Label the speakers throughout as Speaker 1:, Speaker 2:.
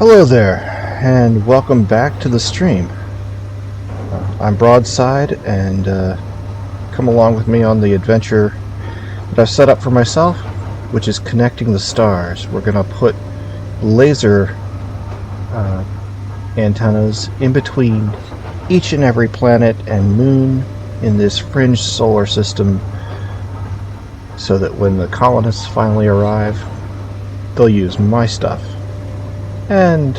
Speaker 1: Hello there, and welcome back to the stream. I'm Broadside, and come along with me on the adventure that I've set up for myself, which is connecting the stars. We're going to put laser antennas in between each and every planet and moon in this fringe solar system so that when the colonists finally arrive, they'll use my stuff. And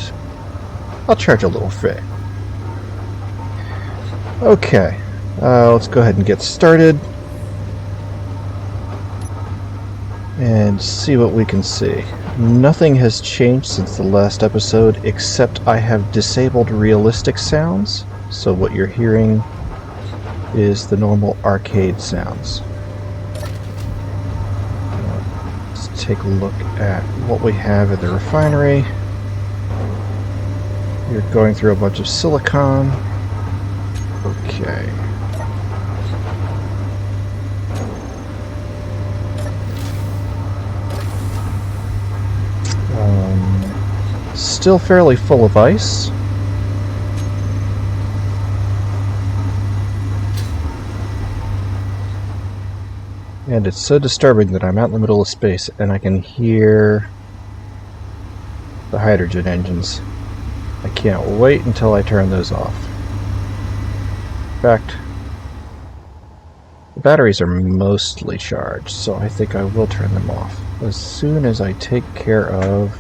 Speaker 1: I'll charge a little fee. Okay, let's go ahead and get started and see what we can see. Nothing has changed since the last episode, except I have disabled realistic sounds, so what you're hearing is the normal arcade sounds. Let's take a look at what we have at the refinery. You're going through a bunch of silicon. Okay. Still fairly full of ice. And it's so disturbing that I'm out in the middle of space and I can hear the hydrogen engines. I can't wait until I turn those off. In fact, the batteries are mostly charged, so I think I will turn them off as soon as I take care of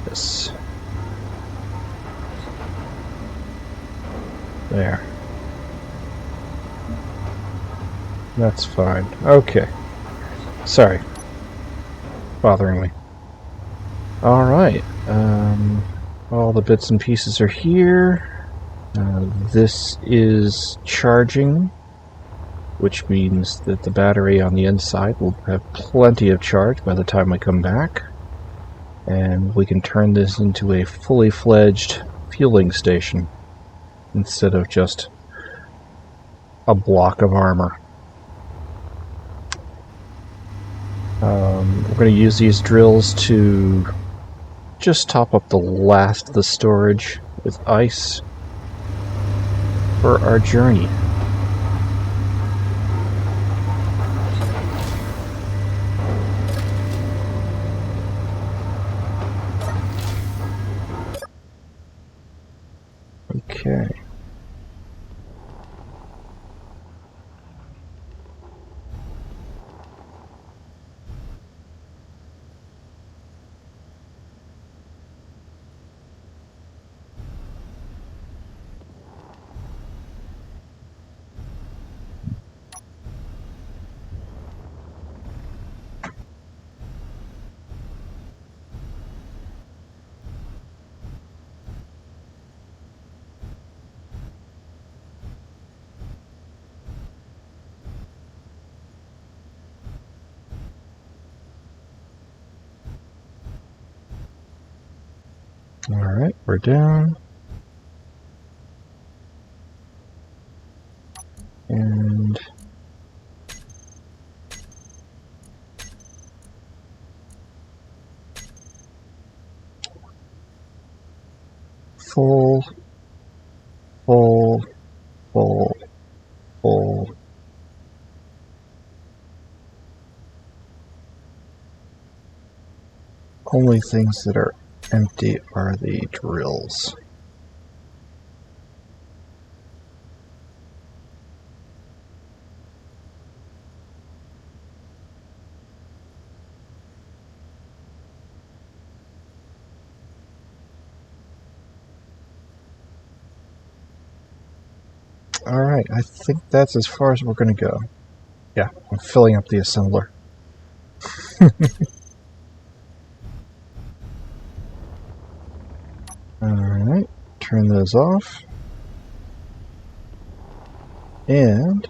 Speaker 1: this. There. That's fine. Okay. Sorry. Bothering me. Alright. All the bits and pieces are here. This is charging, which means that the battery on the inside will have plenty of charge by the time we come back. And we can turn this into a fully fledged fueling station instead of just a block of armor. We're going to use these drills to just top up the last of the storage with ice for our journey. Okay. Alright, we're down. And full. Only things that are empty are the drills. Alright, I think that's as far as we're going to go. Yeah, I'm filling up the assembler. Alright, turn those off. And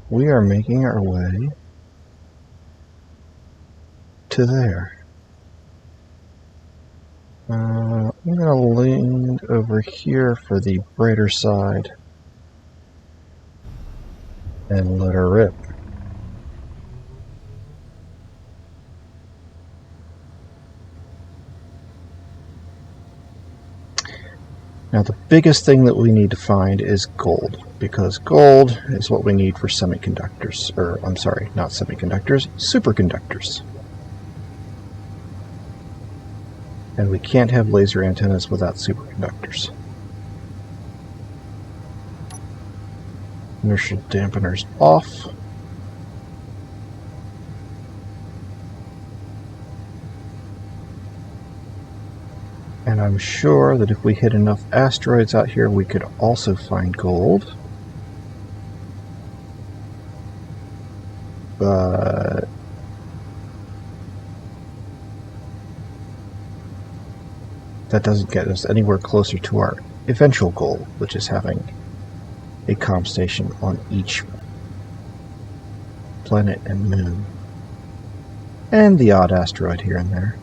Speaker 1: we are making our way to there. I'm going to lean over here for the brighter side and let her rip. Now the biggest thing that we need to find is gold, because gold is what we need for semiconductors, or I'm sorry, not semiconductors, superconductors. And we can't have laser antennas without superconductors. Inertial dampeners off. And I'm sure that if we hit enough asteroids out here, we could also find gold. But that doesn't get us anywhere closer to our eventual goal, which is having a comm station on each planet and moon. And the odd asteroid here and there.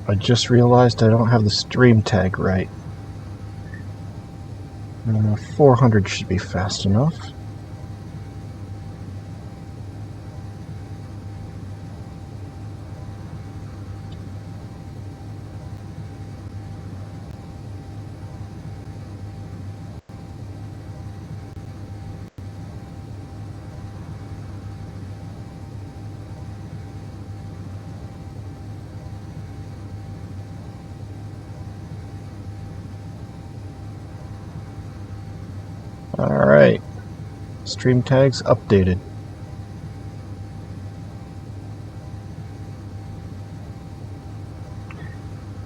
Speaker 1: I just realized I don't have the stream tag right. 400 should be fast enough. Alright, stream tags updated.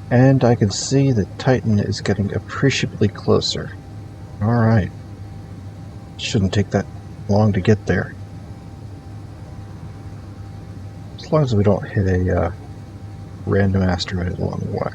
Speaker 1: And I can see that Titan is getting appreciably closer. Alright. Shouldn't take that long to get there. As long as we don't hit a random asteroid along the way.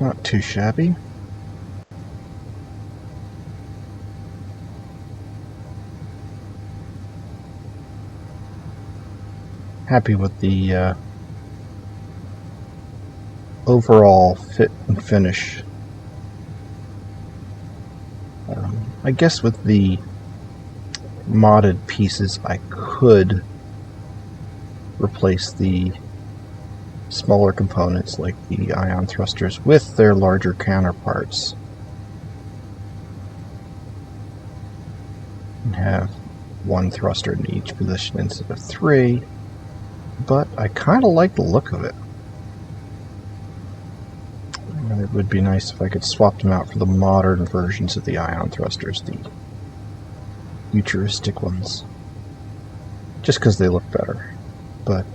Speaker 1: Not too shabby. Happy with the overall fit and finish. I guess with the modded pieces I could replace the smaller components like the ion thrusters with their larger counterparts and have one thruster in each position instead of 3, but I kind of like the look of it. And it would be nice if I could swap them out for the modern versions of the ion thrusters, the futuristic ones, just because they look better, but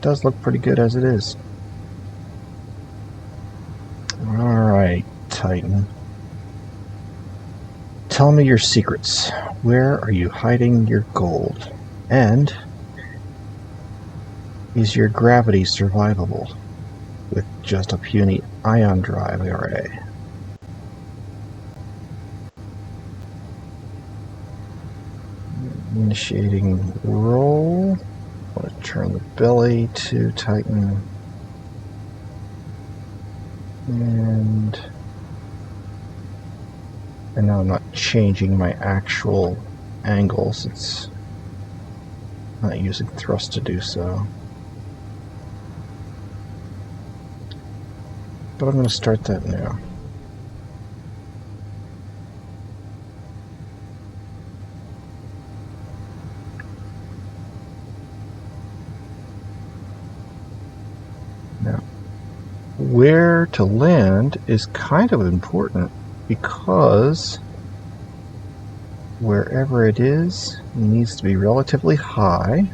Speaker 1: does look pretty good as it is. Alright, Titan. Tell me your secrets. Where are you hiding your gold? And is your gravity survivable with just a puny ion drive array? Initiating roll. I want to turn the belly to Titan. And now I'm not changing my actual angles. It's not using thrust to do so. But I'm going to start that now. Where to land is kind of important because wherever it is, it needs to be relatively high.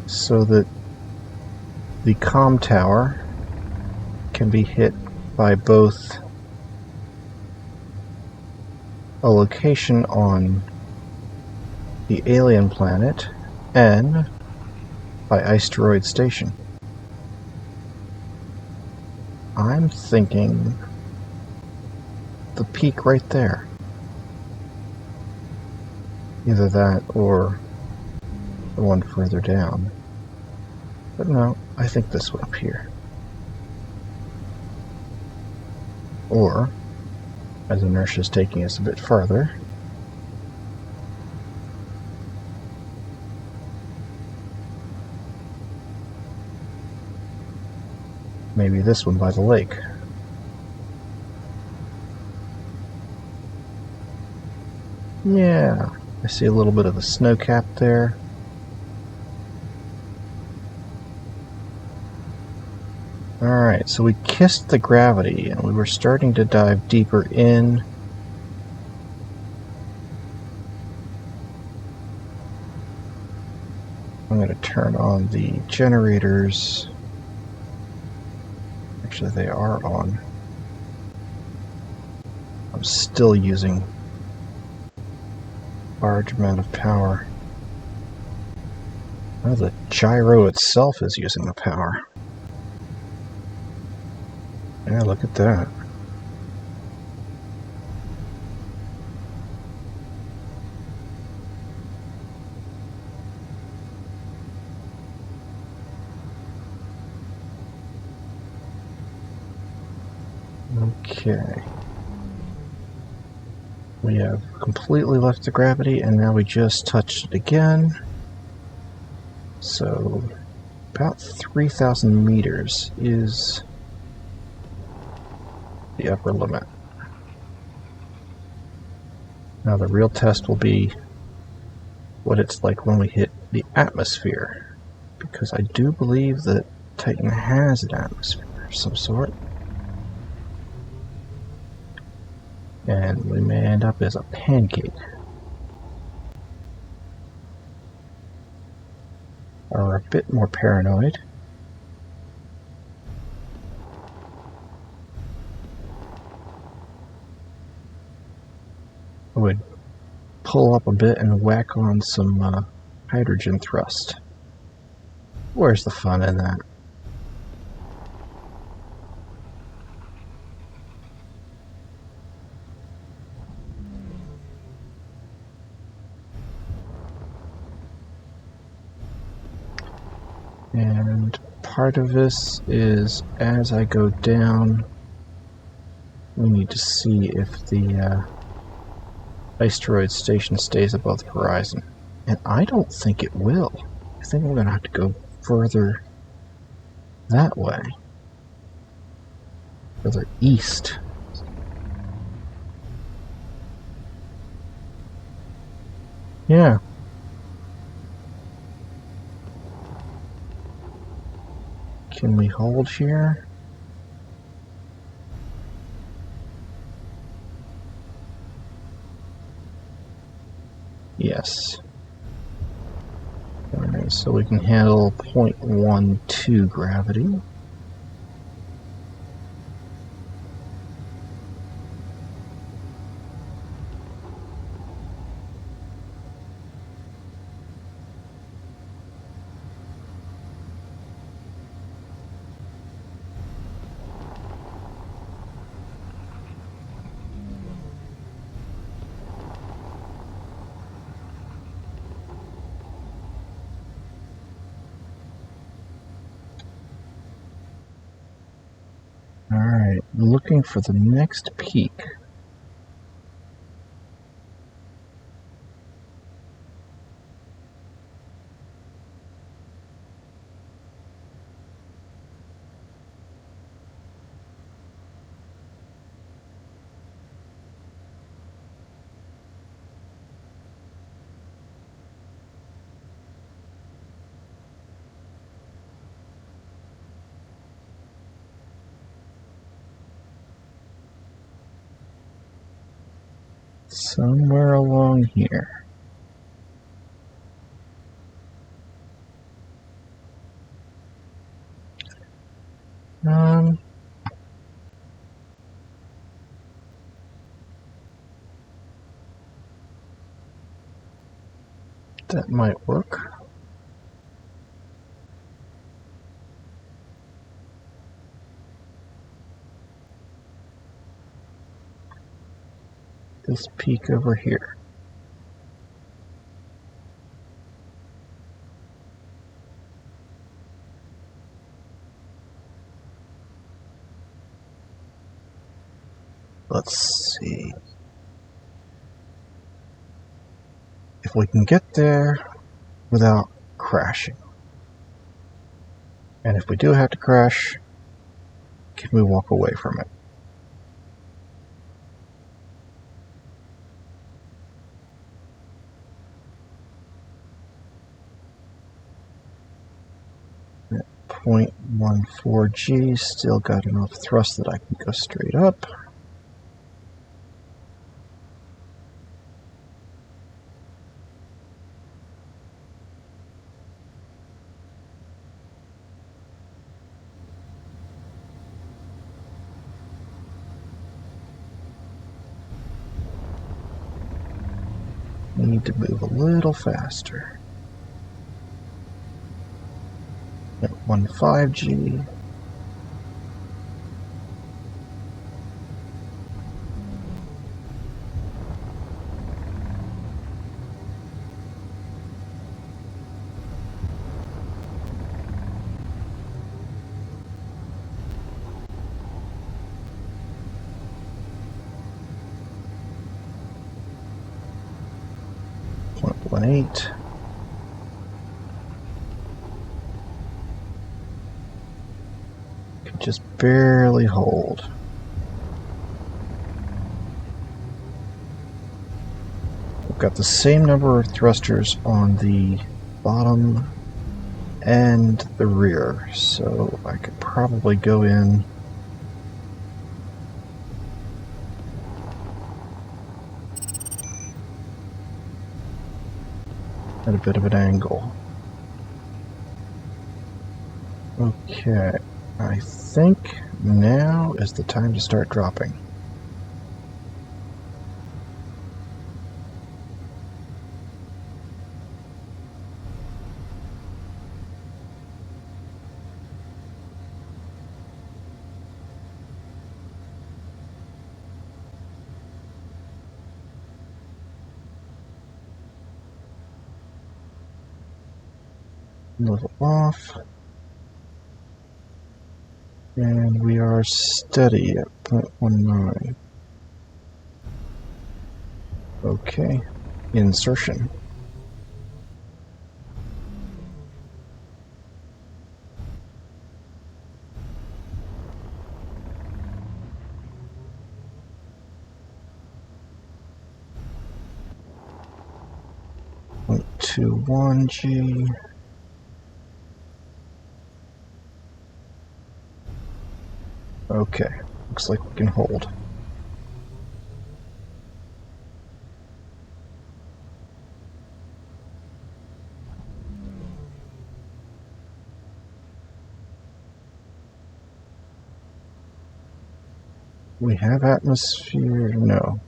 Speaker 1: so that the comm tower can be hit by both a location on the alien planet and by Asteroid Station. I'm thinking the peak right there. Either that or the one further down. But no, I think this one up here. Or, as inertia is taking us a bit farther, maybe this one by the lake. Yeah, I see a little bit of a snow cap there. Alright, so we kissed the gravity and we were starting to dive deeper in. I'm going to turn on the generators. Actually, they are on. I'm still using a large amount of power. Oh, the gyro itself is using the power. Yeah, look at that. Okay. We have completely left the gravity and now we just touched it again. So about 3,000 meters is the upper limit. Now the real test will be what it's like when we hit the atmosphere, because I do believe that Titan has an atmosphere of some sort. And we may end up as a pancake. Or a bit more paranoid. I would pull up a bit and whack on some hydrogen thrust. Where's the fun in that? And part of this is as I go down, we need to see if the asteroid station stays above the horizon. And I don't think it will. I think we're going to have to go further that way. Further east. Yeah. Can we hold here? Yes. Alright, so we can handle 0.12 gravity. Alright, looking for the next peak. Somewhere along here. Um, that might work. This peak over here. Let's see if we can get there without crashing. And if we do have to crash, can we walk away from it? At 0.14 G, still got enough thrust that I can go straight up. Need to move a little faster. At 1.5 G. .18. Can just barely hold. We've got the same number of thrusters on the bottom and the rear, so I could probably go in at a bit of an angle. Okay, I think now is the time to start dropping. Level off. And we are steady at 0.19. Okay, insertion. .21 G. Okay, looks like we can hold. We have atmosphere? No.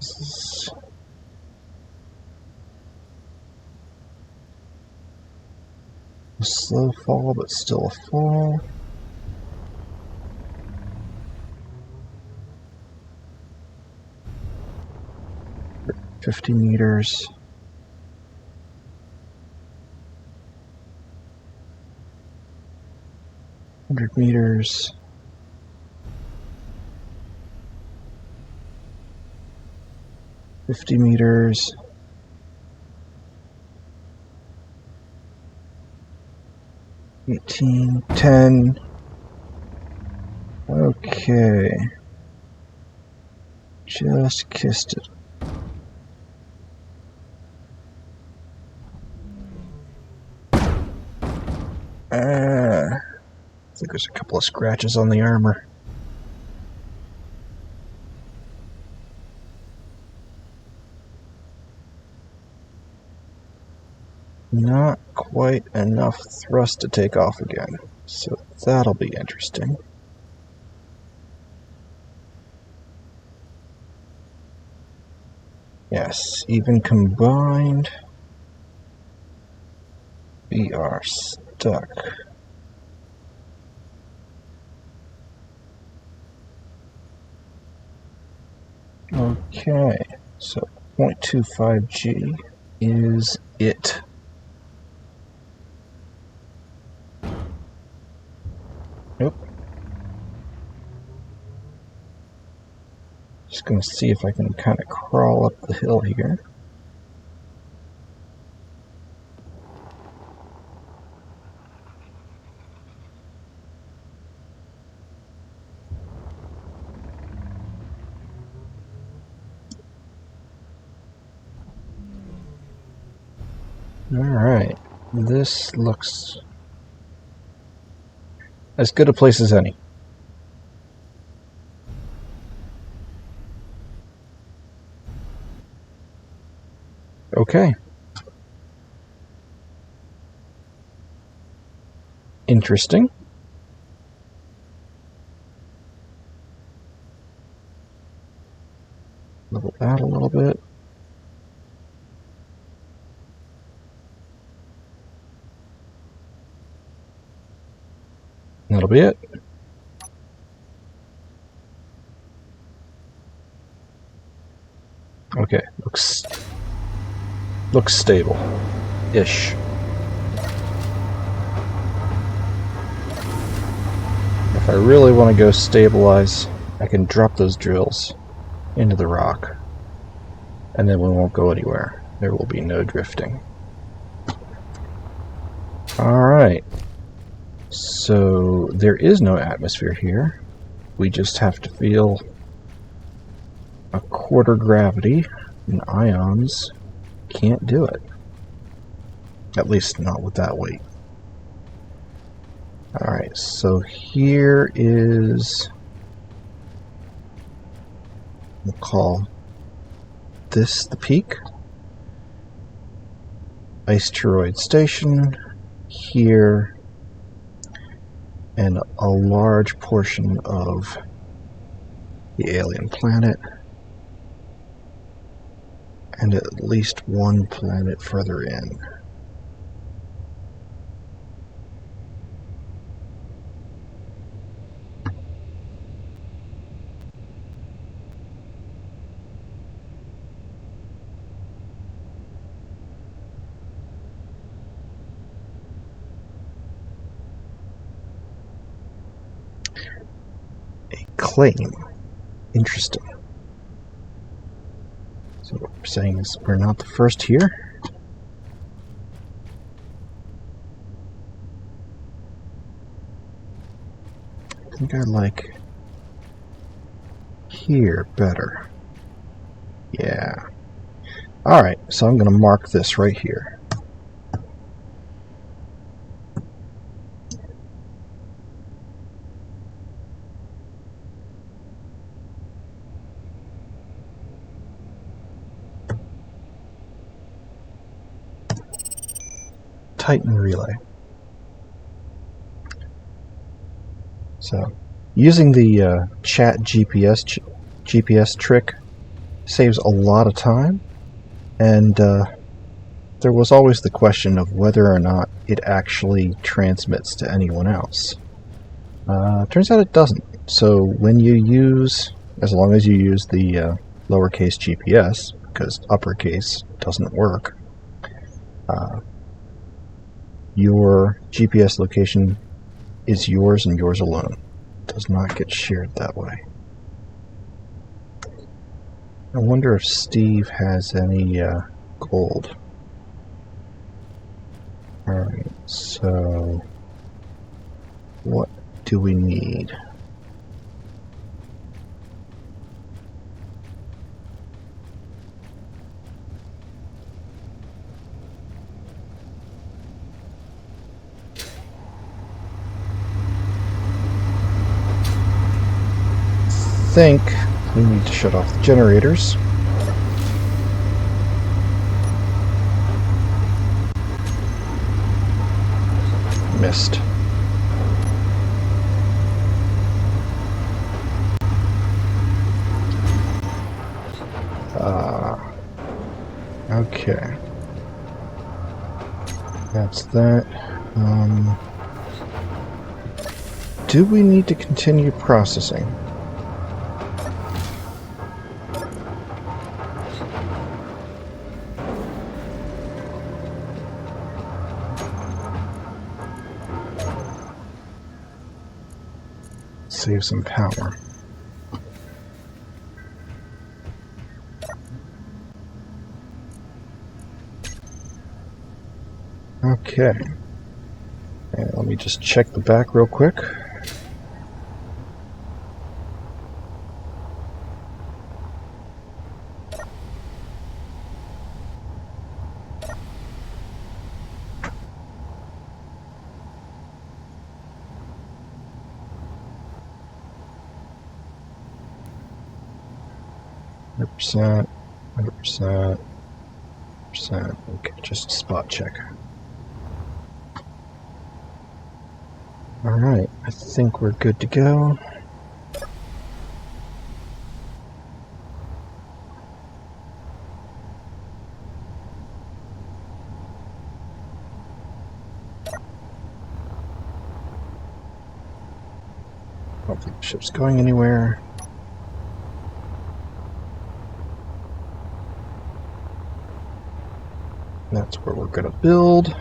Speaker 1: This is a slow fall, but still a fall. .50 meters. .100 meters. .50 meters. $18.10. Okay. Just kissed it. there's a couple of scratches on the armor. Not quite enough thrust to take off again, so that'll be interesting. Yes, even combined, we are stuck. Okay, so 0.25 G is it. Nope. Just going to see if I can kind of crawl up the hill here. Alright, this looks as good a place as any. Okay. Interesting. Level that a little bit. That'll be it. Okay, looks stable-ish. If I really want to go stabilize, I can drop those drills into the rock, and then we won't go anywhere. There will be no drifting. Alright, so there is no atmosphere here. We just have to feel a quarter gravity, and ions can't do it. At least not with that weight. Alright, so here is, we'll call this the peak. Asteroid station here, and a large portion of the alien planet, and at least one planet further in. Claim. Interesting. So what we're saying is we're not the first here. I think I like here better. Yeah. Alright, so I'm going to mark this right here. Titan relay. So, using the chat GPS trick saves a lot of time, and there was always the question of whether or not it actually transmits to anyone else. Turns out it doesn't. So when you use, as long as you use the lowercase GPS, because uppercase doesn't work, your GPS location is yours and yours alone. It does not get shared that way. I wonder if Steve has any gold. Alright, so what do we need? think we need to shut off the generators. Missed. Okay. That's that. Do we need to continue processing? Save some power. Okay. And let me just check the back real quick. %, 100%, %. Okay, just a spot check. Alright, I think we're good to go. I don't think the ship's going anywhere. That's where we're going to build.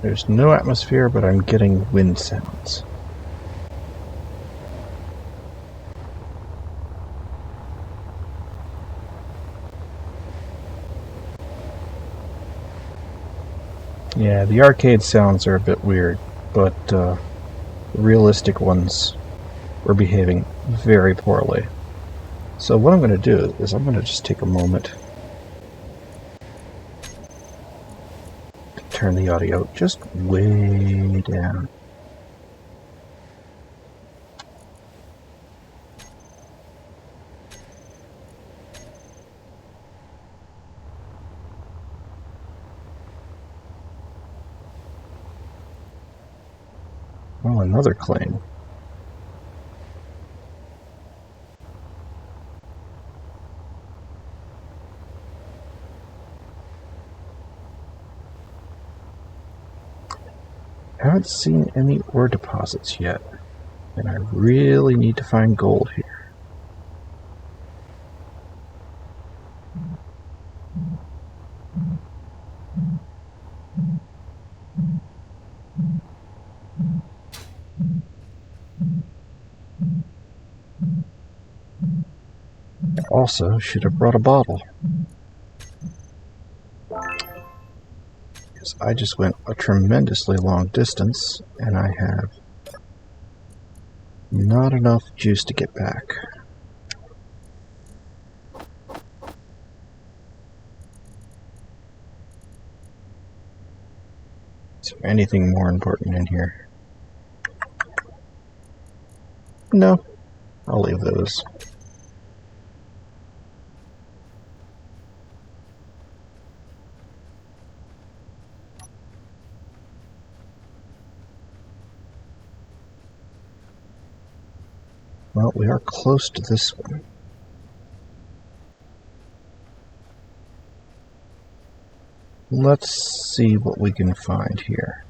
Speaker 1: There's no atmosphere, but I'm getting wind sounds. Yeah, the arcade sounds are a bit weird, but the realistic ones were behaving very poorly. So what I'm going to do is I'm going to just take a moment to turn the audio just way down. Oh, another claim. Haven't seen any ore deposits yet, and I really need to find gold here. I also should have brought a bottle, because I just went a tremendously long distance, and I have not enough juice to get back. Is there anything more important in here? No, I'll leave those. Well, we are close to this one. Let's see what we can find here.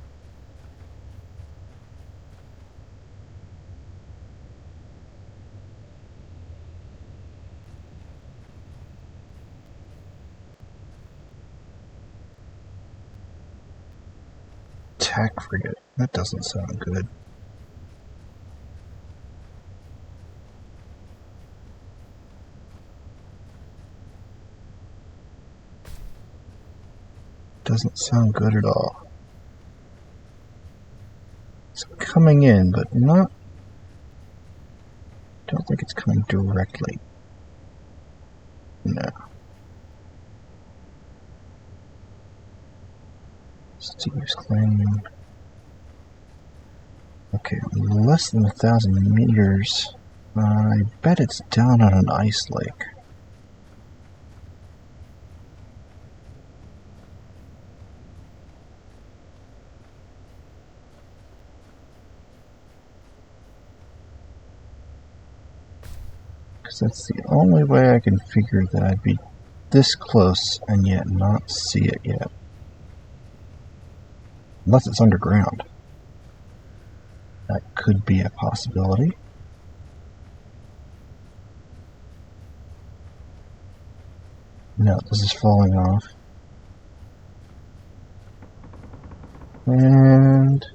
Speaker 1: Attack frigate. That doesn't sound good. Doesn't sound good at all. It's coming in, but not... Don't think it's coming directly. No. Steve's claim. Okay, less than 1,000 meters. I bet it's down on an ice lake. Because that's the only way I can figure that I'd be this close and yet not see it yet. Unless it's underground. That could be a possibility. No, this is falling off. And...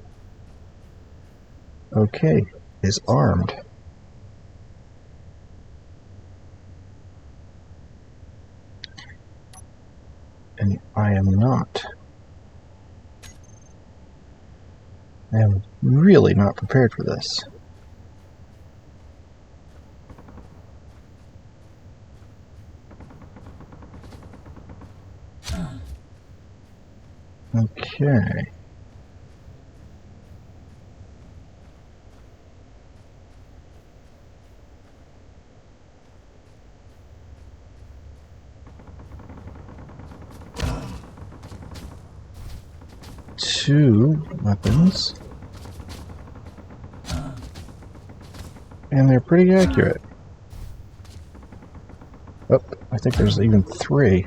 Speaker 1: okay, is armed. And I am not. I am really not prepared for this. Okay. Two weapons. And they're pretty accurate. Oh, I think there's even three.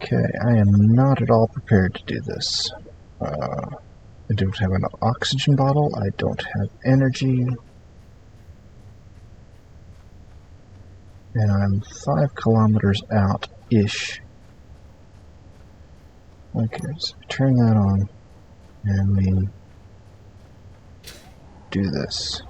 Speaker 1: Okay, I am not at all prepared to do this. I don't have an oxygen bottle, I don't have energy, and I'm 5 kilometers out-ish. Okay, so turn that on, and we do this.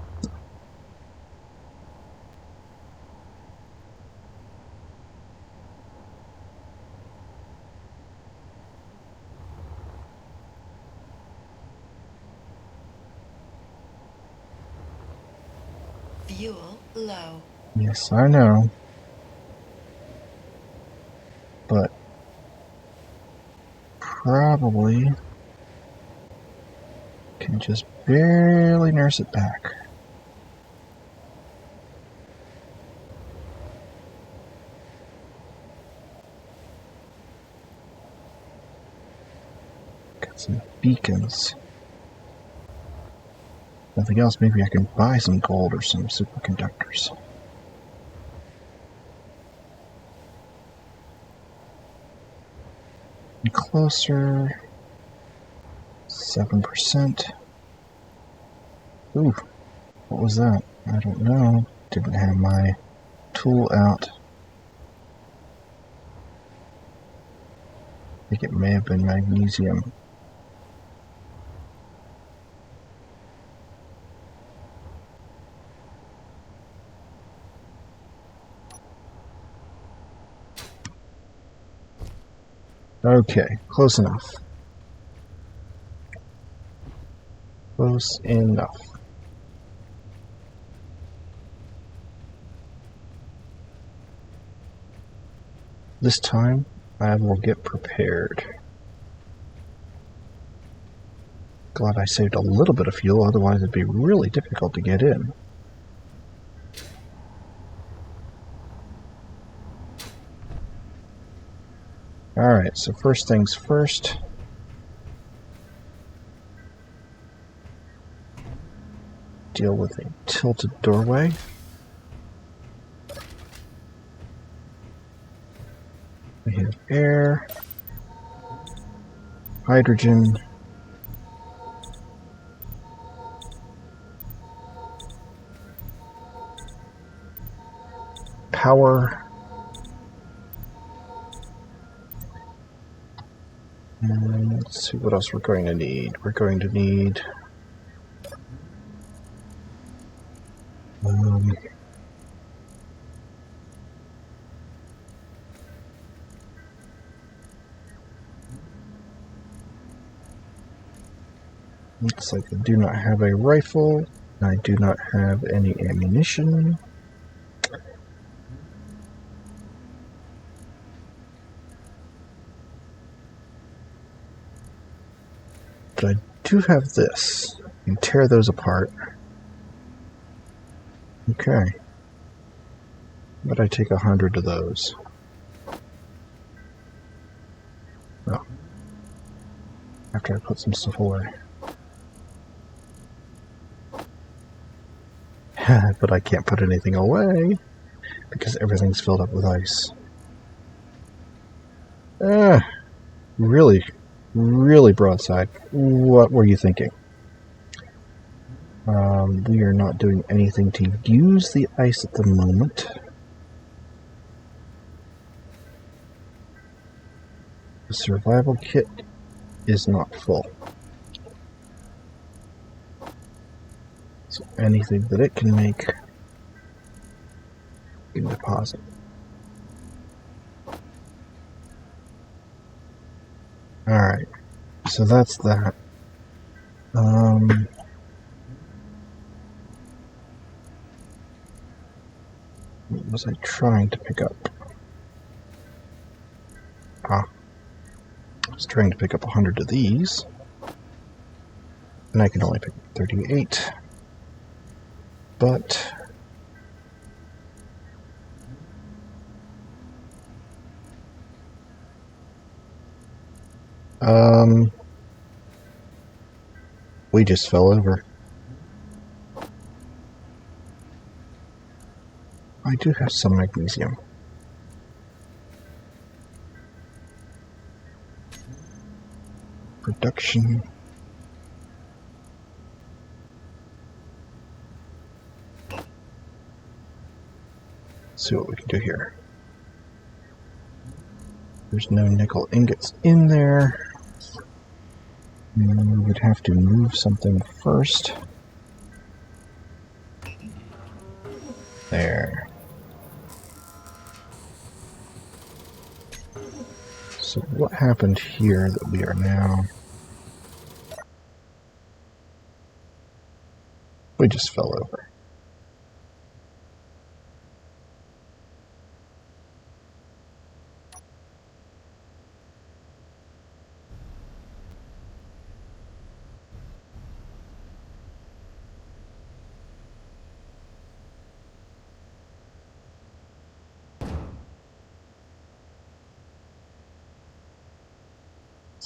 Speaker 2: Fuel low.
Speaker 1: Yes, I know. But probably can just barely nurse it back. Got some beacons. Nothing else, maybe I can buy some gold or some superconductors. And closer. 7%. Ooh, what was that? I don't know. Didn't have my tool out. I think it may have been magnesium. Okay, close enough. Close enough. This time, I will get prepared. Glad I saved a little bit of fuel, otherwise it'd be really difficult to get in. Alright, so first things first. Deal with a tilted doorway. We have air, hydrogen, power, and let's see what else we're going to need. We're going to need looks like I do not have a rifle. I do not have any ammunition. But I do have this. You can tear those apart. Okay. But I take 100 of those. Well, after I put some stuff away. But I can't put anything away because everything's filled up with ice. Really, really broadside. What were you thinking? We are not doing anything to use the ice at the moment. The survival kit is not full. So anything that it can make, you can deposit. Alright, so that's that. What was I trying to pick up? I was trying to pick up 100 of these, and I can only pick up 38. But we just fell over. I do have some magnesium. Production. Let's see what we can do here. There's no nickel ingots in there. We would have to move something first. There. So what happened here that we are now... We just fell over.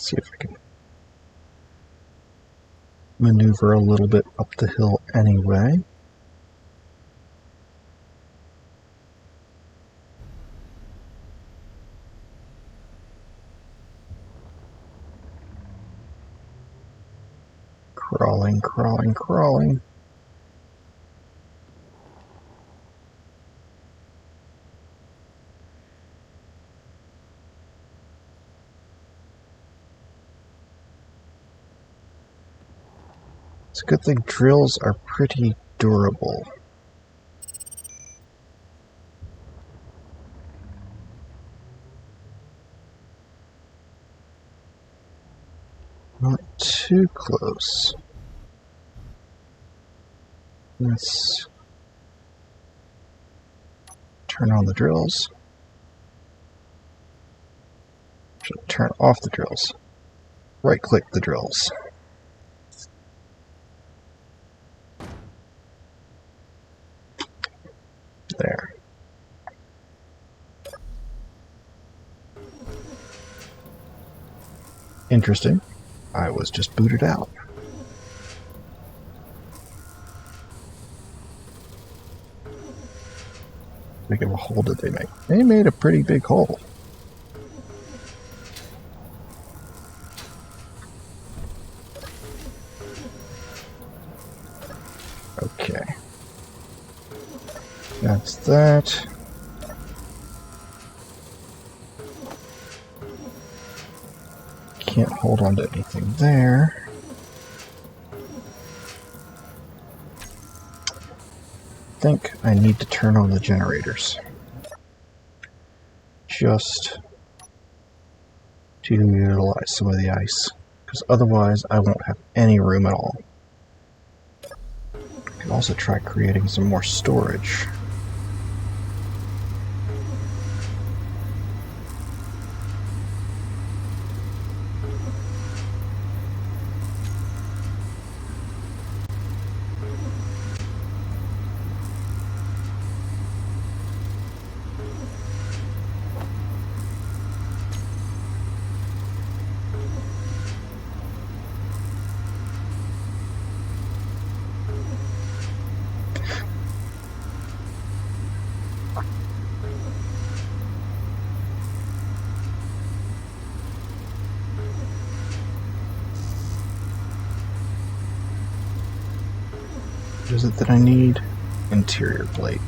Speaker 1: See if I can maneuver a little bit up the hill anyway. Crawling, crawling, crawling. It's a good thing drills are pretty durable. Not too close. Let's turn on the drills. Should turn off the drills. Right-click the drills. There. Interesting. I was just booted out. How big of a hole did they make? They made a pretty big hole. Okay. That's that. Can't hold on to anything there. I think I need to turn on the generators. Just to utilize some of the ice. Because otherwise I won't have any room at all. I can also try creating some more storage. is it that I need? Interior plate.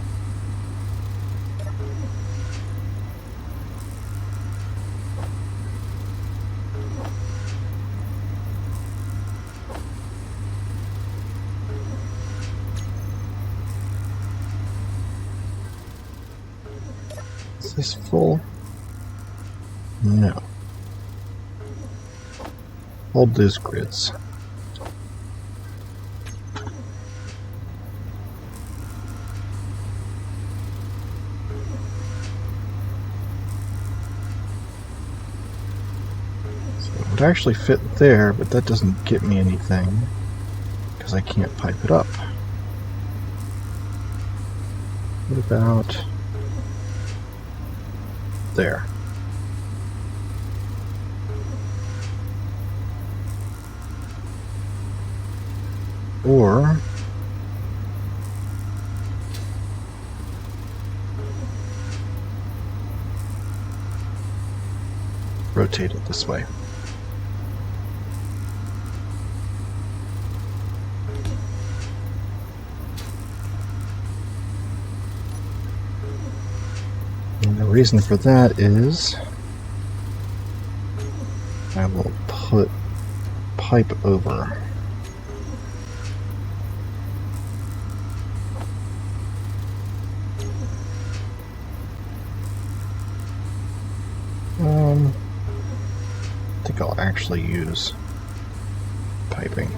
Speaker 1: Is this full? No. Hold those grids. So it would actually fit there, but that doesn't get me anything because I can't pipe it up. What about there? Or rotate it this way. And the reason for that is I will put pipe over. I think I'll actually use piping.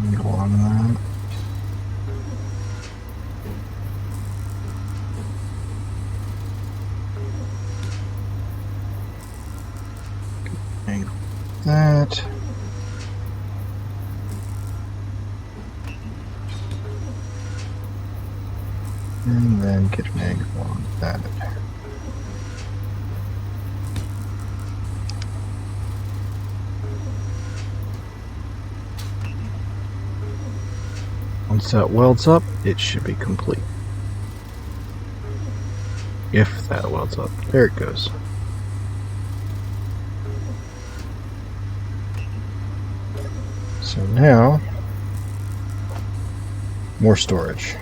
Speaker 1: Angle on that. Angle that. And then get an angle on that. Once that welds up, it should be complete. If that welds up. There it goes. So now, more storage.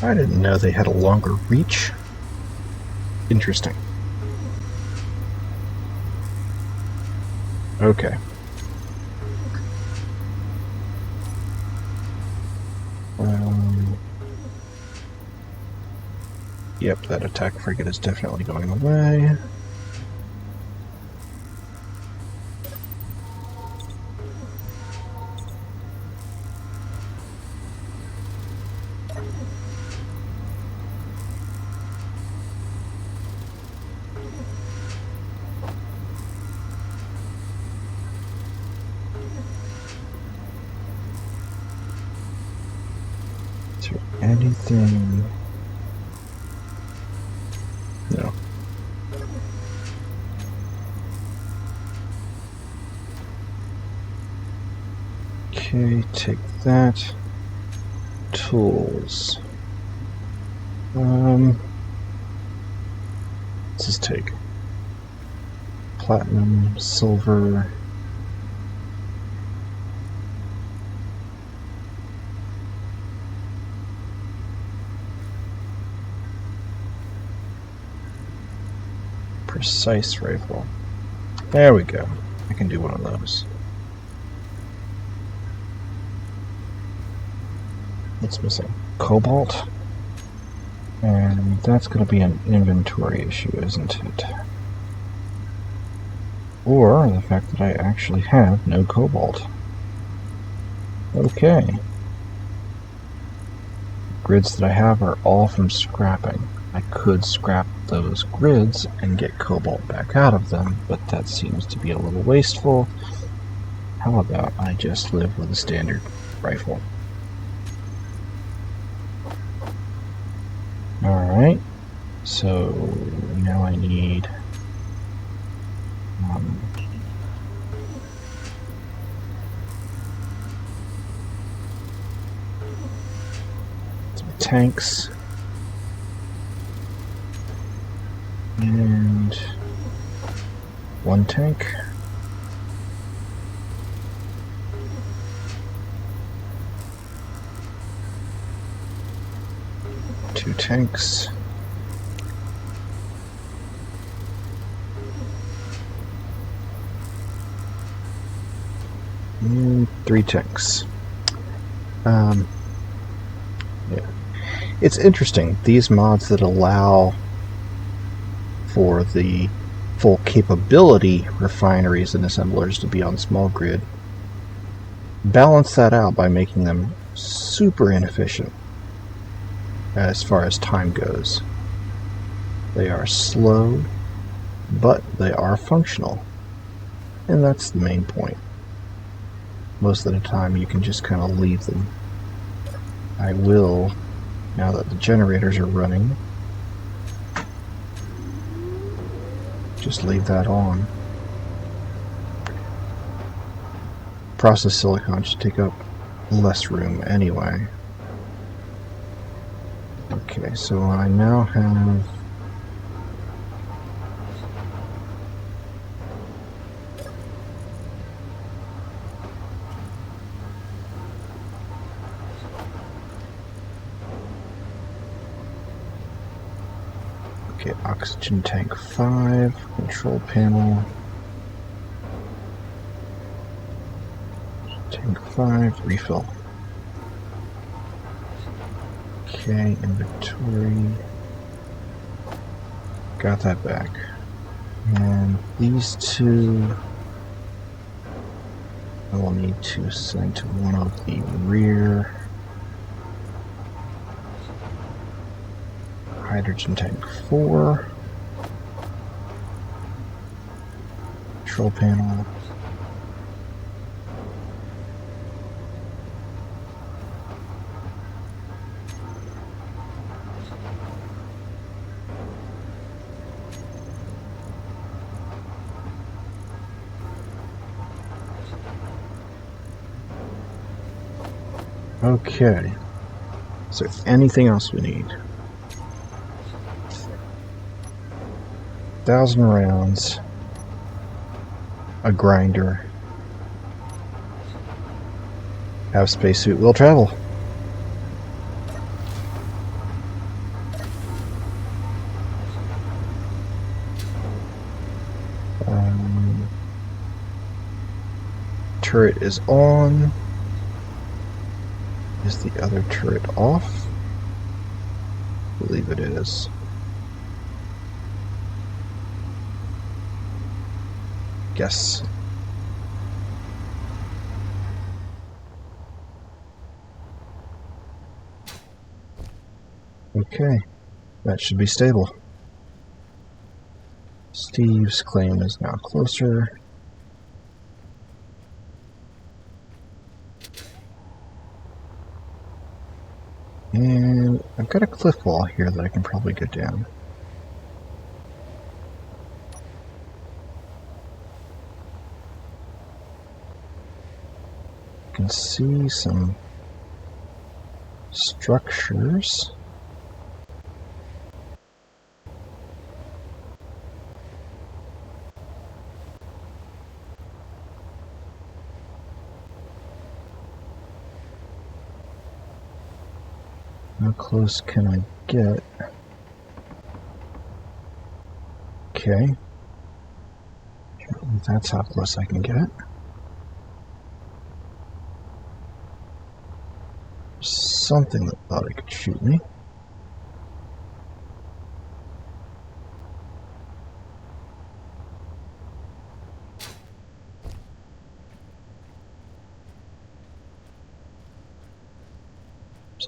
Speaker 1: I didn't know they had a longer reach. Interesting. Okay. Yep, that attack frigate is definitely going away. Is there anything? No. Okay, take that. Tools. Let's just take platinum, silver. Precise rifle. There we go. I can do one of those. What's missing? Cobalt. And that's going to be an inventory issue, isn't it? Or the fact that I actually have no cobalt. Okay. Grids that I have are all from scrapping. I could scrap those grids and get cobalt back out of them, but that seems to be a little wasteful. How about I just live with a standard rifle? Alright, so now I need some tanks and one tank. Two tanks. And three tanks. Yeah. It's interesting, these mods that allow for the full capability refineries and assemblers to be on small grid balance that out by making them super inefficient as far as time goes. They are slow, but they are functional, and that's the main point. Most of the time you can just kind of leave them. I will, now that the generators are running, just leave that on. Processed silicon should take up less room anyway. Okay, so I now have oxygen tank 5, control panel, tank 5, refill. Okay, inventory, got that back. And these two I will need to send to one of the rear hydrogen tank 4, control panel, okay. Is there anything else we need? 1,000 rounds, a grinder, have spacesuit, will travel. Turret is on. Is the other turret off? I believe it is. Yes. Okay, that should be stable. Steve's claim is now closer. And I've got a cliff wall here that I can probably go down. You can see some structures. How close can I get? Okay. That's how close I can get. Something that thought it could shoot me.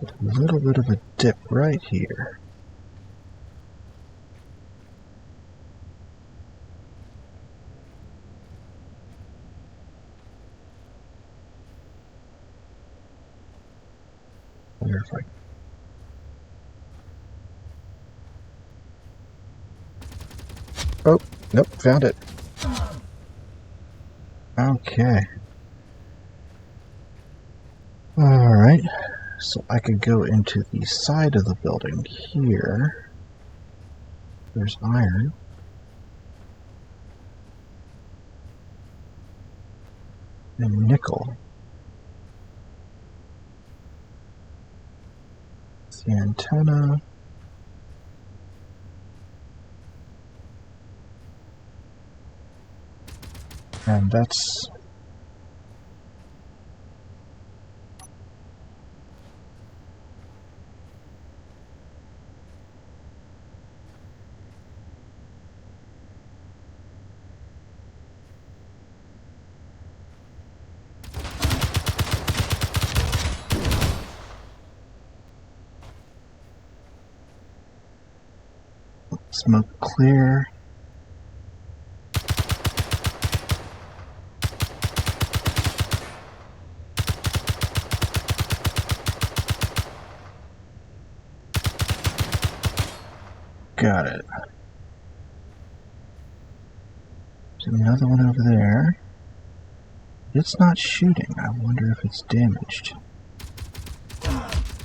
Speaker 1: There's a little bit of a dip right here. Wonder if I... Oh, nope, found it. Okay. Alright, so I could go into the side of the building here. There's iron. And nickel. It's the antenna. And that's... smoke clear. Got it. There's another one over there. It's not shooting. I wonder if it's damaged.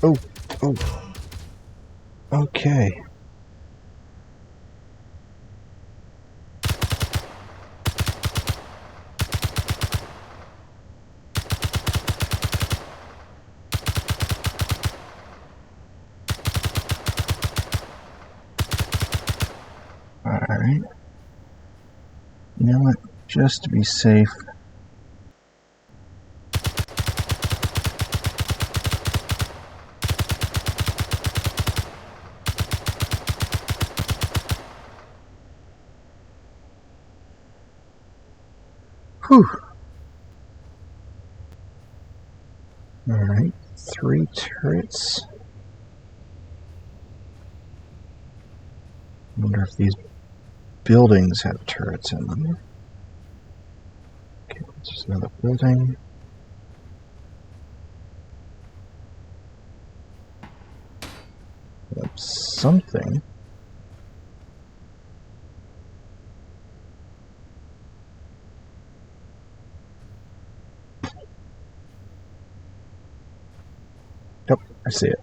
Speaker 1: Oh, oh. Okay. Alright. You know what? Just to be safe. Whew. Alright. 3 turrets. I wonder if these buildings have turrets in them. Okay, it's just another building. That's something. Yep, I see it.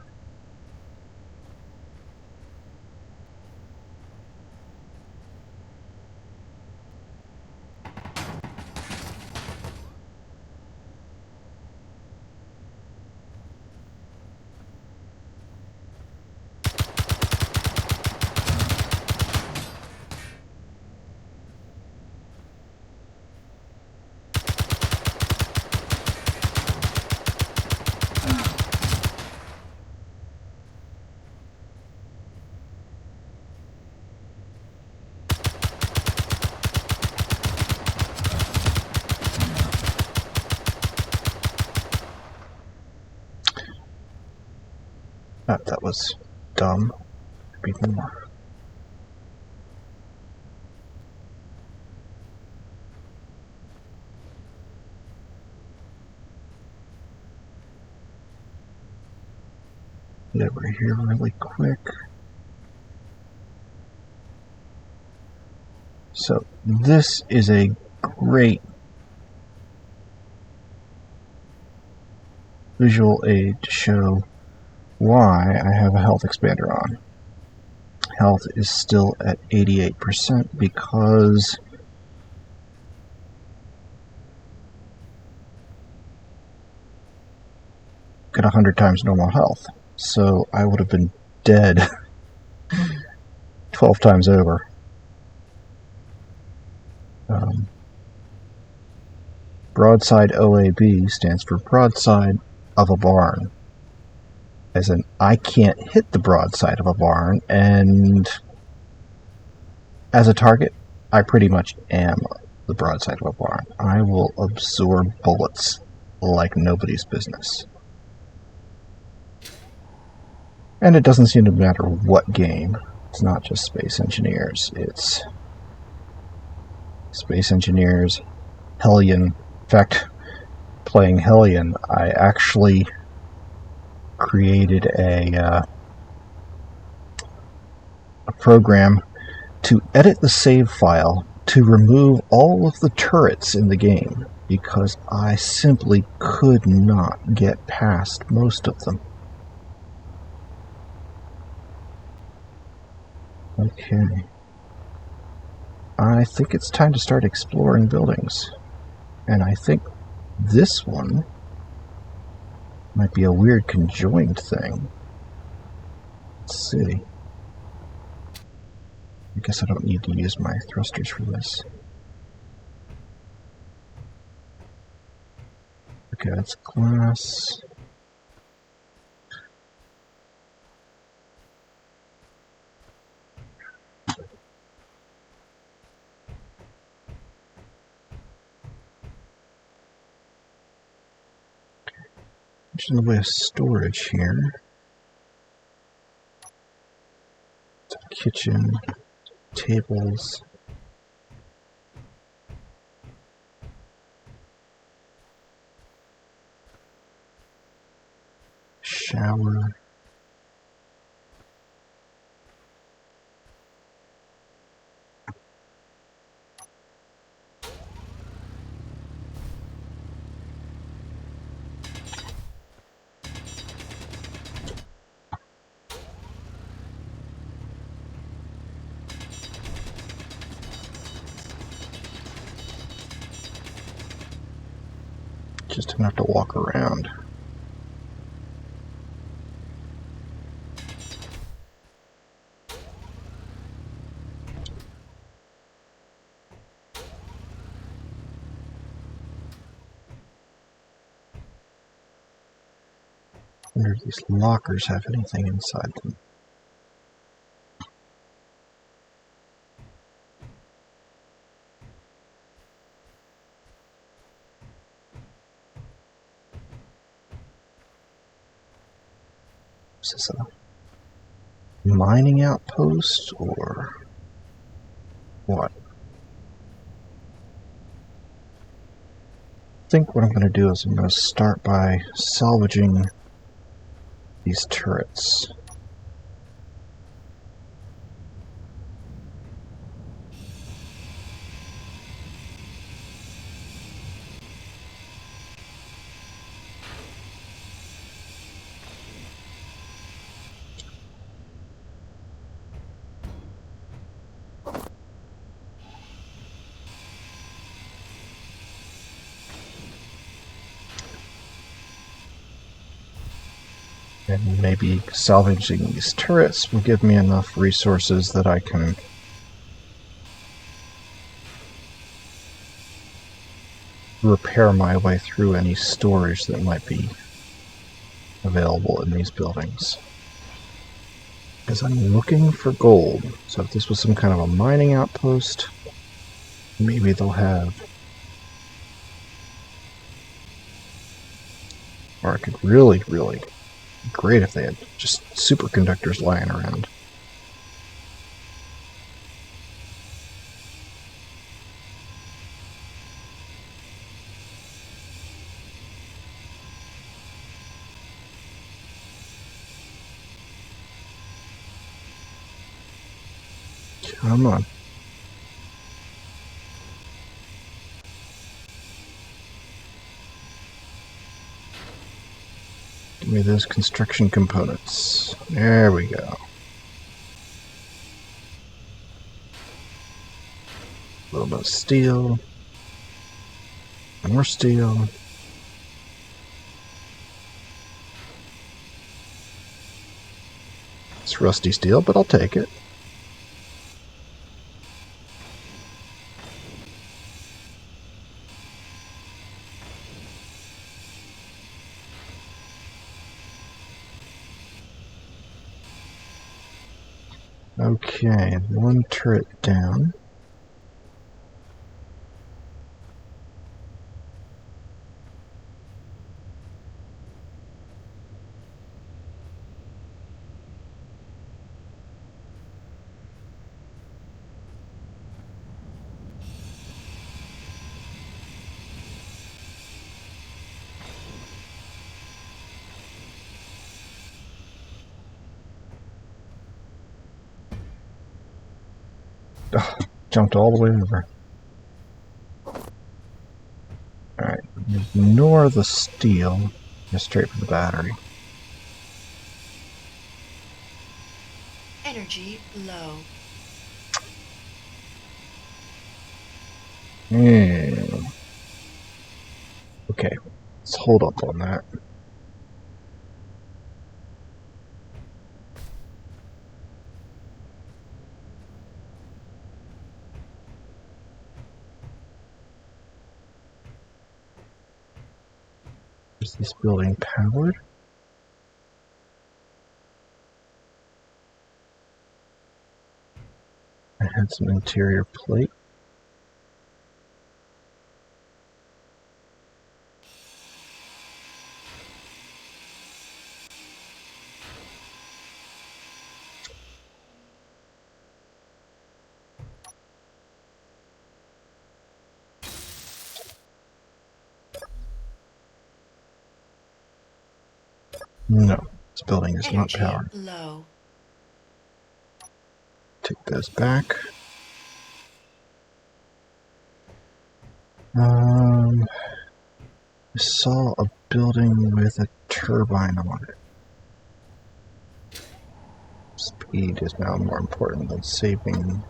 Speaker 1: That was dumb. Be more. Get over here really quick. So this is a great visual aid to show why I have a health expander on. Health is still at 88% because got 100 times normal health. So I would have been dead 12 times over. Broadside OAB stands for broadside of a barn. As in, I can't hit the broadside of a barn, and as a target, I pretty much am the broadside of a barn. I will absorb bullets like nobody's business. And it doesn't seem to matter what game. It's not just Space Engineers. It's Space Engineers, Hellion. In fact, playing Hellion, I actually created a program to edit the save file to remove all of the turrets in the game because I simply could not get past most of them. Okay. I think it's time to start exploring buildings. And I think this one might be a weird conjoined thing. Let's see. I guess I don't need to use my thrusters for this. Okay, that's glass. Just in the way of storage here. Kitchen, tables. Shower. Just enough to walk around. I wonder if these lockers have anything inside them. Is this a mining outpost or what? I think what I'm going to do is I'm going to start by salvaging these turrets. And maybe salvaging these turrets will give me enough resources that I can repair my way through any storage that might be available in these buildings. Because I'm looking for gold. So if this was some kind of a mining outpost, maybe they'll have... Or it could really, really be great if they had just superconductors lying around. Come on. Give me those construction components. There we go. A little bit of steel. More steel. It's rusty steel, but I'll take it. Okay, one turret down. Jumped all the way over. Alright, ignore the steel. Go straight for the battery.
Speaker 2: Energy low.
Speaker 1: Okay, let's hold up on that. Is this building powered? I had some interior plate. No, this building is not
Speaker 2: Energy
Speaker 1: powered.
Speaker 2: low.
Speaker 1: Take those back. I saw a building with a turbine on it. Speed is now more important than saving.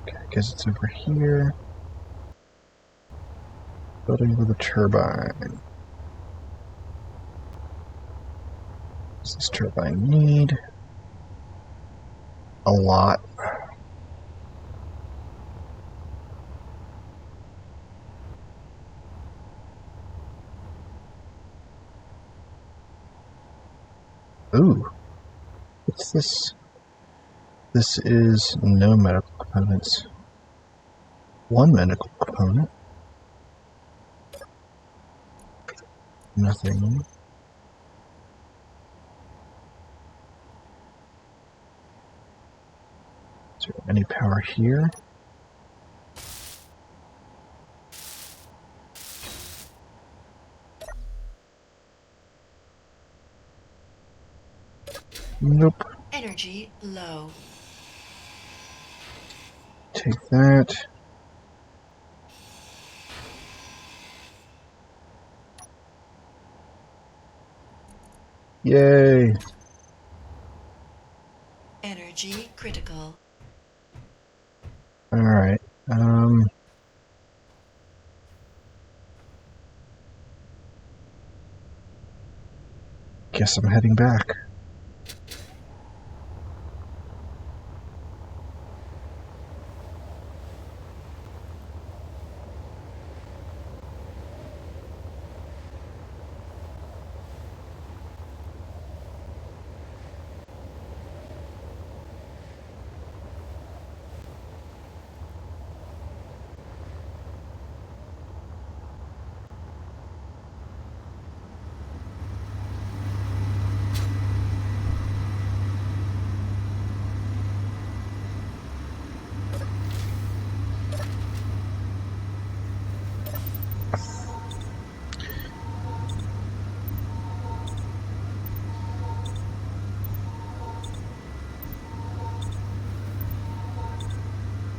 Speaker 1: Okay, I guess it's over here. Building with a turbine. What does this turbine need? A lot. Ooh. What's this? This is no medical components. One medical component. Nothing. Is there any power here? Nope.
Speaker 2: Energy low.
Speaker 1: Take that. Yay!
Speaker 2: Energy critical.
Speaker 1: Alright. Guess I'm heading back.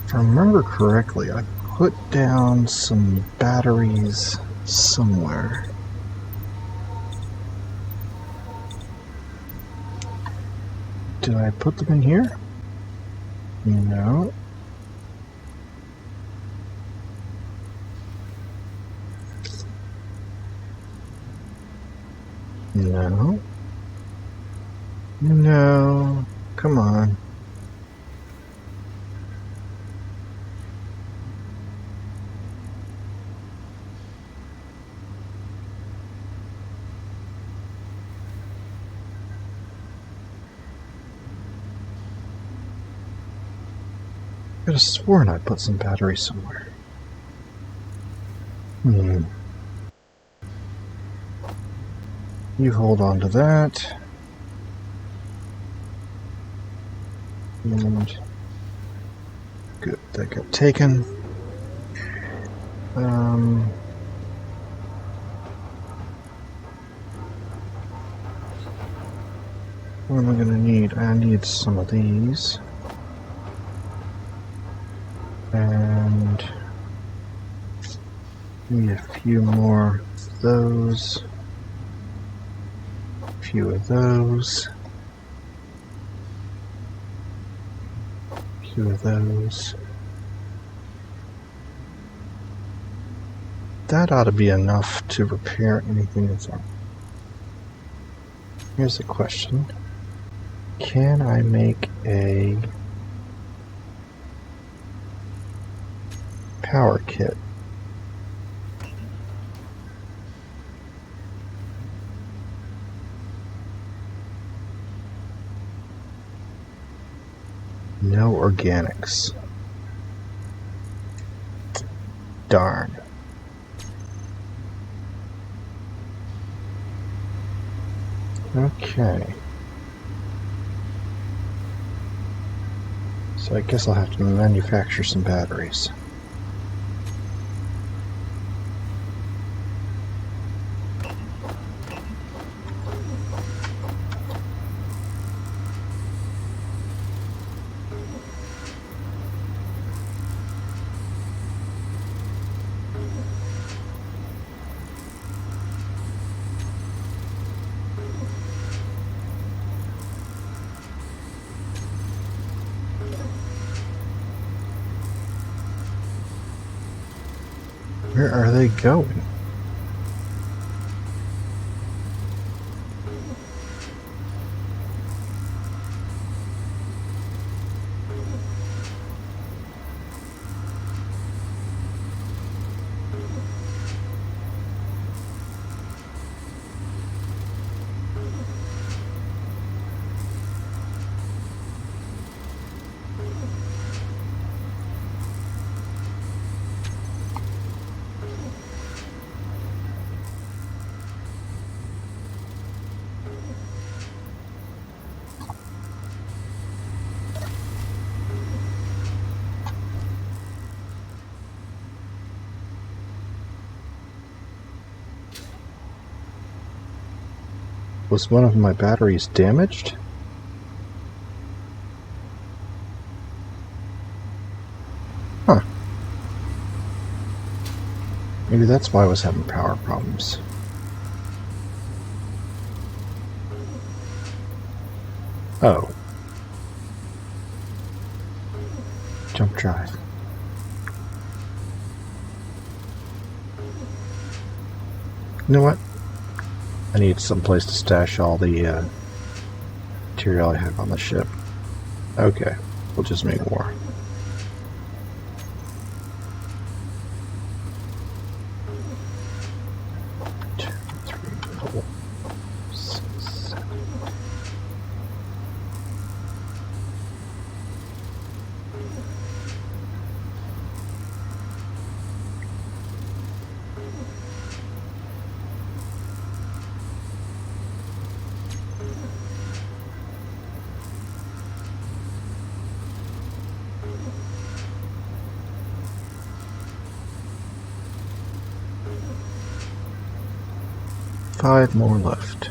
Speaker 1: If I remember correctly, I put down some batteries somewhere. Did I put them in here? No. No. No. Come on. I could have sworn I put some batteries somewhere. You hold on to that. And good, that got taken. What am I gonna need? I need some of these. And need a few more of those. A few of those. A few of those. That ought to be enough to repair anything that's on. Here's the question. Can I make a power kit? No organics. Darn. Okay. So I guess I'll have to manufacture some batteries. Where are they going? Was one of my batteries damaged? Huh. Maybe that's why I was having power problems. Oh. Jump drive. You know what? I need some place to stash all the material I have on the ship. Okay, we'll just make more. Two, three, four, 6, 7. Five more left.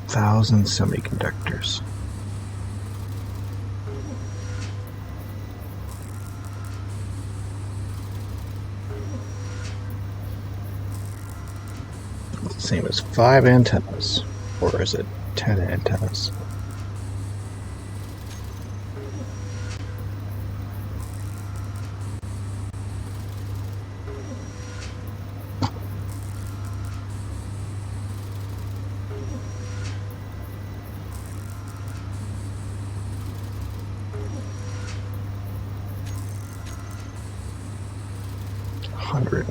Speaker 1: Thousand semiconductors. It's the same as 5 antennas. Or is it 10 antennas? Hundred.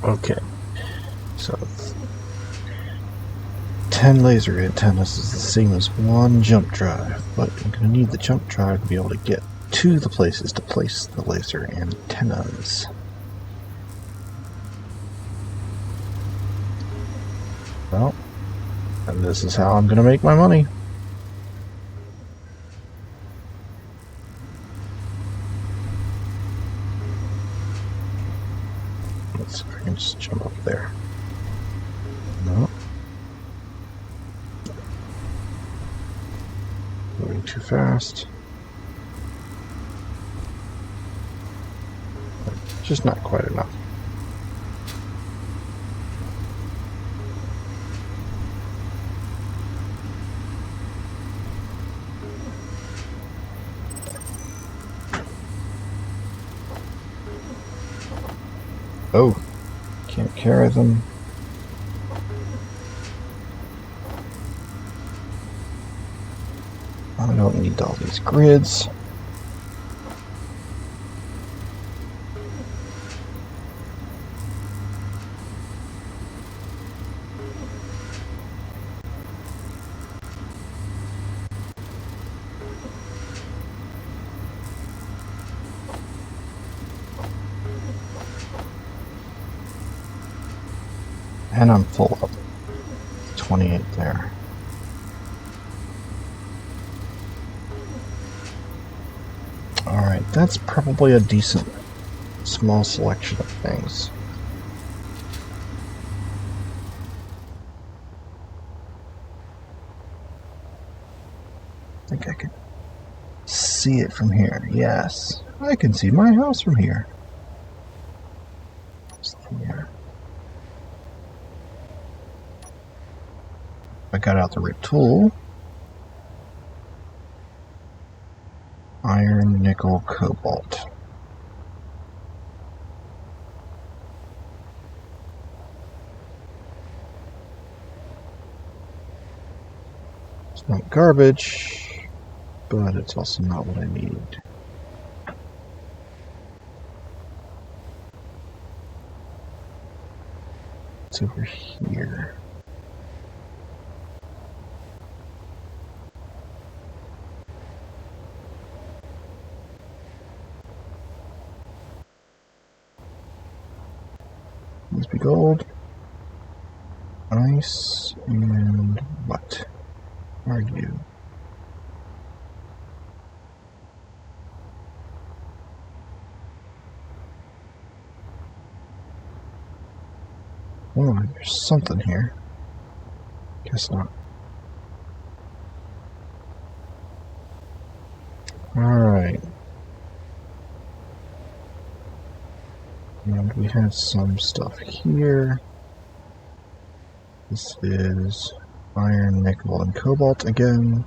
Speaker 1: Okay, so 10 laser antennas is the same as 1 jump drive, but I'm going to need the jump drive to be able to get to the places to place the laser antennas. Well, and this is how I'm going to make my money. Let's see if I can just jump up there. No. Moving too fast. Just not quite enough. Oh, can't carry them. I don't need all these grids. And I'm full up. 28 there. Alright, that's probably a decent small selection of things. I think I can see it from here. Yes, I can see my house from here. I got out the right tool. Iron, nickel, cobalt. It's not garbage, but it's also not what I need. It's over here. Must be gold. Ice, and what are you? Oh, there's something here. Guess not. Alright. And we have some stuff here. This is iron, nickel, and cobalt again.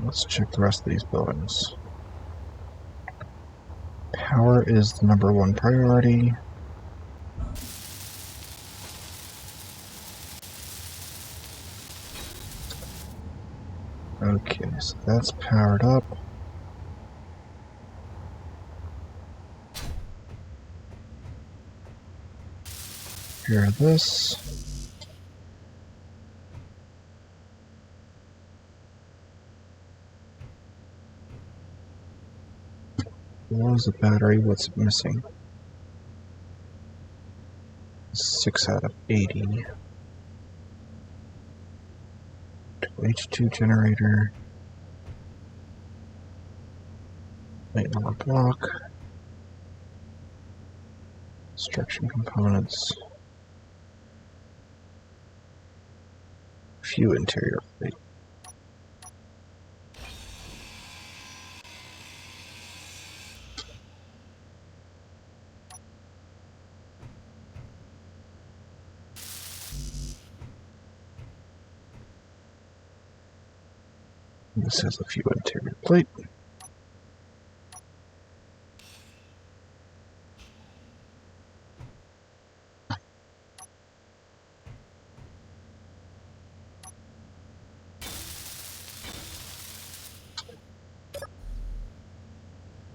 Speaker 1: Let's check the rest of these buildings. Power is the #1 priority. Okay, so that's powered up. Here this. What was the battery? What's it missing? 6 out of 80. H2 generator. Late number block. Construction components. Few interior plate. This has a few interior plate.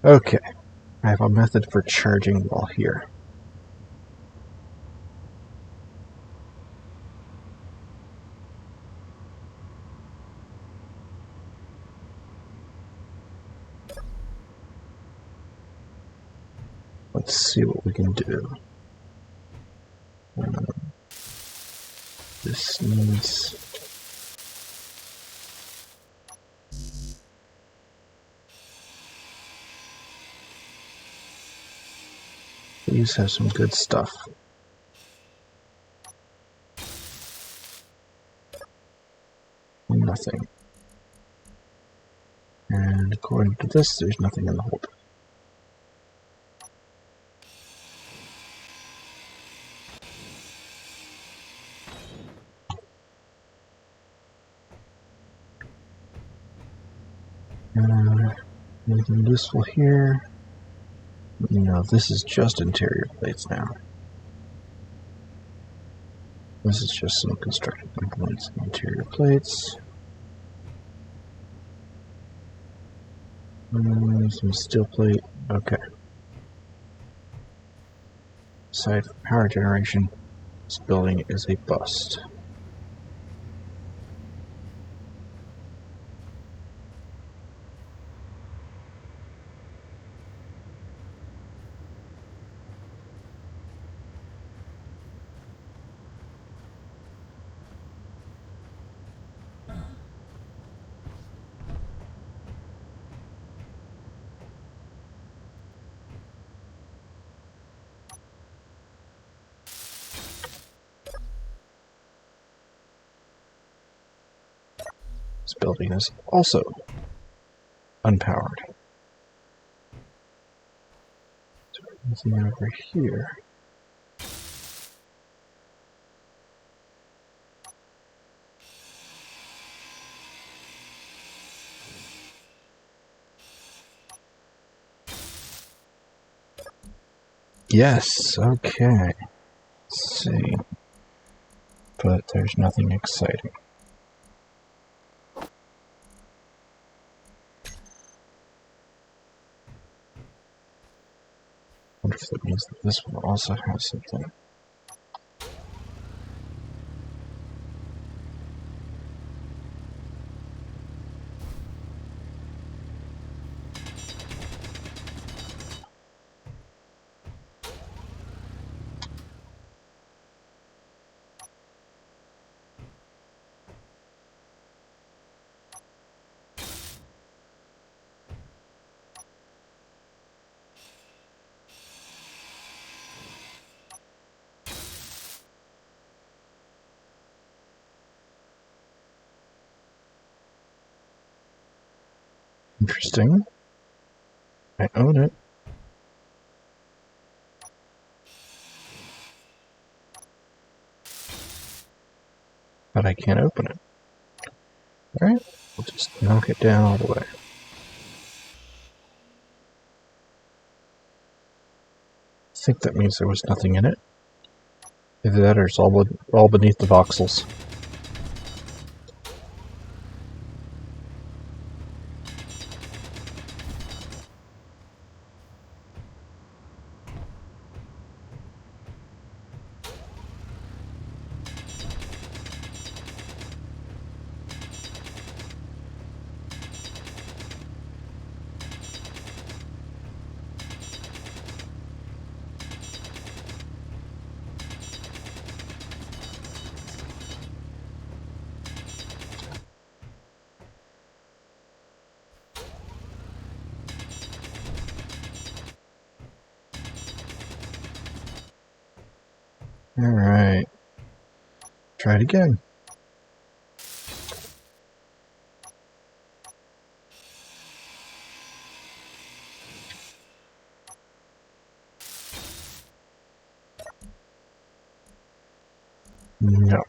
Speaker 1: Okay, I have a method for charging while here. let's see what we can do. This needs... These have some good stuff. Nothing. And according to this, there's nothing in the hold. Anything useful here? No, this is just interior plates now. This is just some construction components and interior plates. Some steel plate. Okay. Site for power generation. This building is a bust. This building is also unpowered. Is there anything over here? Yes, okay. Let's see. But there's nothing exciting. I wonder if that means that this one also has something. Interesting. I own it. But I can't open it. Alright, we'll just knock it down all the way. I think that means there was nothing in it. Either that or it's all beneath the voxels. Alright. Try it again. No.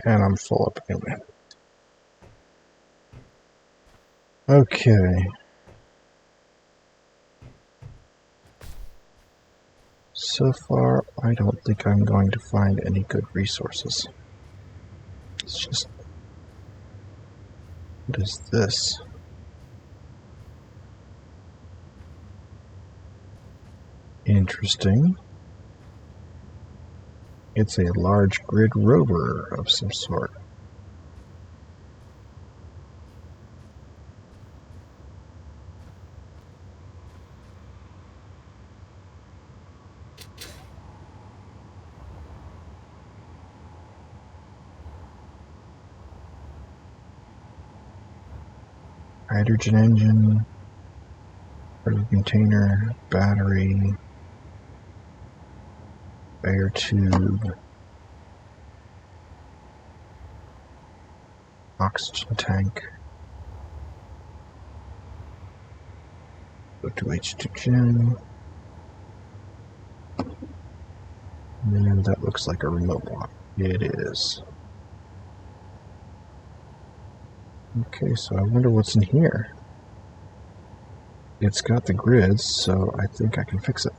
Speaker 1: And I'm full up anyway. Okay. So far, I don't think I'm going to find any good resources. It's just... What is this? Interesting. It's a large grid rover of some sort. Hydrogen engine, cargo container, battery, air tube, oxygen tank, go to H2 and that looks like a remote block. It is. Okay, so I wonder what's in here. It's got the grids, so I think I can fix it.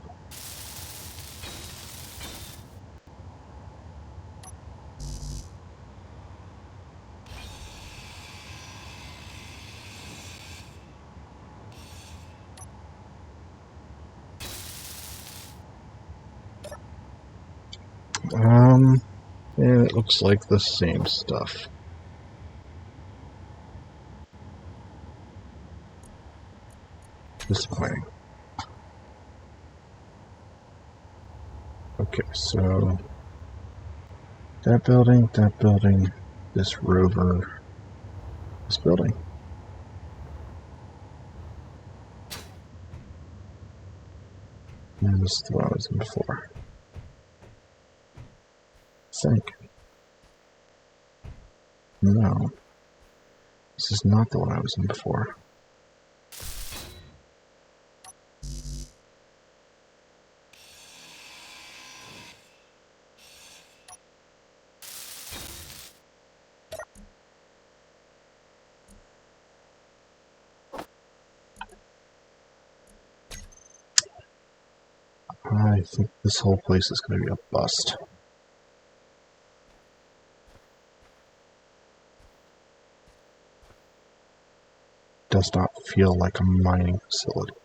Speaker 1: And it looks like the same stuff. Disappointing. Okay, so that building, this rover, this building. And this is the one I was in before. Think. No. This is not the one I was in before. I think this whole place is going to be a bust. Does not feel like a mining facility.